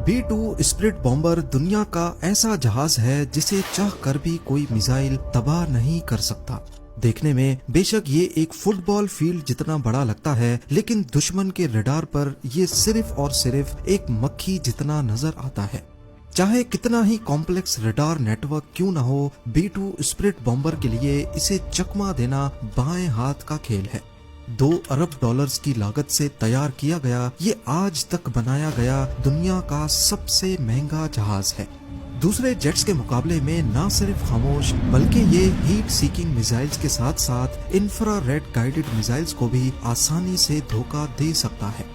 B-2 split bomber दुनिया का ऐसा जहाज है जिसे चाह कर भी कोई मिसाइल तबाह नहीं कर सकता। देखने में बेशक ये एक फुटबॉल फील्ड जितना बड़ा लगता है, लेकिन दुश्मन के रडार पर ये सिर्फ और सिर्फ एक मक्खी जितना नजर आता है। चाहे कितना ही कॉम्प्लेक्स रडार नेटवर्क क्यों न हो, B-2 स्प्लिट बॉम्बर के लिए इसे चकमा देना बाएं हाथ का खेल है। $2 अरब की लागत से तैयार किया गया ये आज तक बनाया गया दुनिया का सबसे महंगा जहाज है। दूसरे जेट्स के मुकाबले में न सिर्फ खामोश बल्कि ये हीट सीकिंग मिसाइल्स के साथ साथ इंफ्रारेड गाइडेड मिसाइल्स को भी आसानी से धोखा दे सकता है।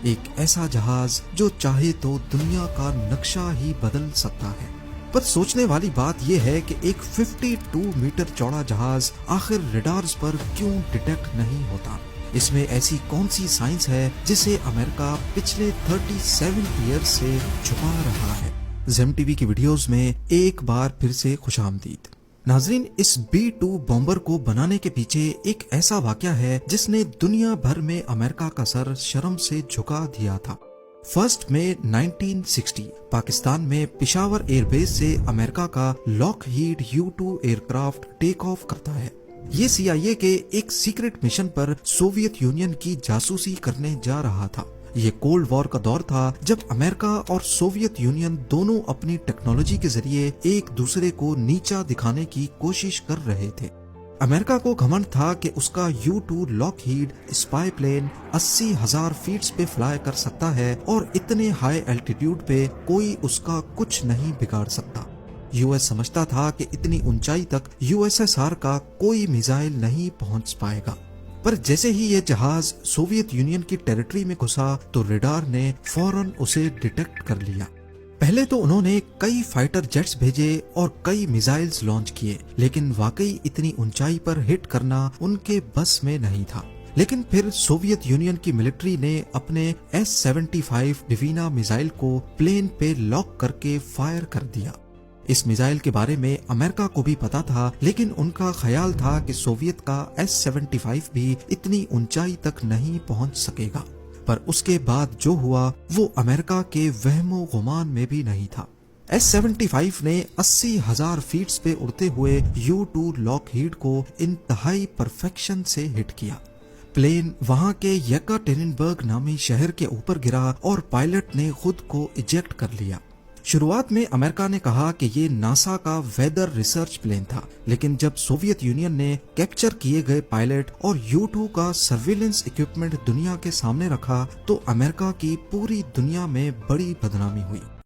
एक ऐसा जहाज जो चाहे तो दुनिया का नक्शा ही बदल सकता है। पर सोचने वाली बात यह है कि एक 52 मीटर चौड़ा जहाज आखिर रडार्स पर क्यों डिटेक्ट नहीं होता। इसमें ऐसी कौन सी साइंस है जिसे अमेरिका पिछले 37 ईयर्स से छुपा रहा है। ज़ेम टीवी की वीडियोस में एक बार फिर से खुशामदीद। नाजरीन, इस B-2 बॉम्बर को बनाने के पीछे एक ऐसा वाकया है जिसने दुनिया भर में अमेरिका का सर शर्म से झुका दिया था। 1 मई 1960 पाकिस्तान में पिशावर एयरबेस से अमेरिका का Lockheed U-2 aircraft take off करता है। ये CIA के एक सीक्रेट मिशन पर सोवियत यूनियन की जासूसी करने जा रहा था। ये कोल्ड वॉर का दौर था जब अमेरिका और सोवियत यूनियन दोनों अपनी टेक्नोलॉजी के जरिए एक दूसरे को नीचा दिखाने की कोशिश कर रहे थे। अमेरिका को घमंड था कि उसका U-2 Lockheed spy plane 80,000 feet पे फ्लाई कर सकता है और इतने हाई एल्टीट्यूड पे कोई उसका कुछ नहीं बिगाड़ सकता। US समझता था कि इतनी ऊंचाई तक USSR का कोई मिसाइल नहीं पहुंच पाएगा। पर जैसे ही ये जहाज सोवियत यूनियन की टेरिटरी में घुसा तो रडार ने फौरन उसे डिटेक्ट कर लिया। पहले तो उन्होंने कई फाइटर जेट्स भेजे और कई मिसाइल्स लॉन्च किए, लेकिन वाकई इतनी ऊंचाई पर हिट करना उनके बस में नहीं था। लेकिन फिर सोवियत यूनियन की मिलिट्री ने अपने S-75 डिवीना मिसाइल को प्लेन पे लॉक करके फायर कर दिया। इस मिसाइल के बारे में अमेरिका को भी पता था, लेकिन उनका ख्याल था कि सोवियत का S-75 भी इतनी ऊंचाई तक नहीं पहुंच सकेगा। पर उसके बाद जो हुआ वो अमेरिका के वहमो गुमान में भी नहीं था। S-75 ने 80,000 फीट पे उड़ते हुए U-2 लॉकहीड को इंतहाई परफेक्शन से हिट किया। प्लेन वहां के येकाटेरिनबर्ग नामी शहर के ऊपर गिरा और पायलट ने खुद को इजेक्ट कर लिया। शुरुआत में अमेरिका ने कहा कि ये नासा का वेदर रिसर्च प्लेन था, लेकिन जब सोवियत यूनियन ने कैप्चर किए गए पायलट और U-2 का सर्विलेंस इक्विपमेंट दुनिया के सामने रखा तो अमेरिका की पूरी दुनिया में बड़ी बदनामी हुई।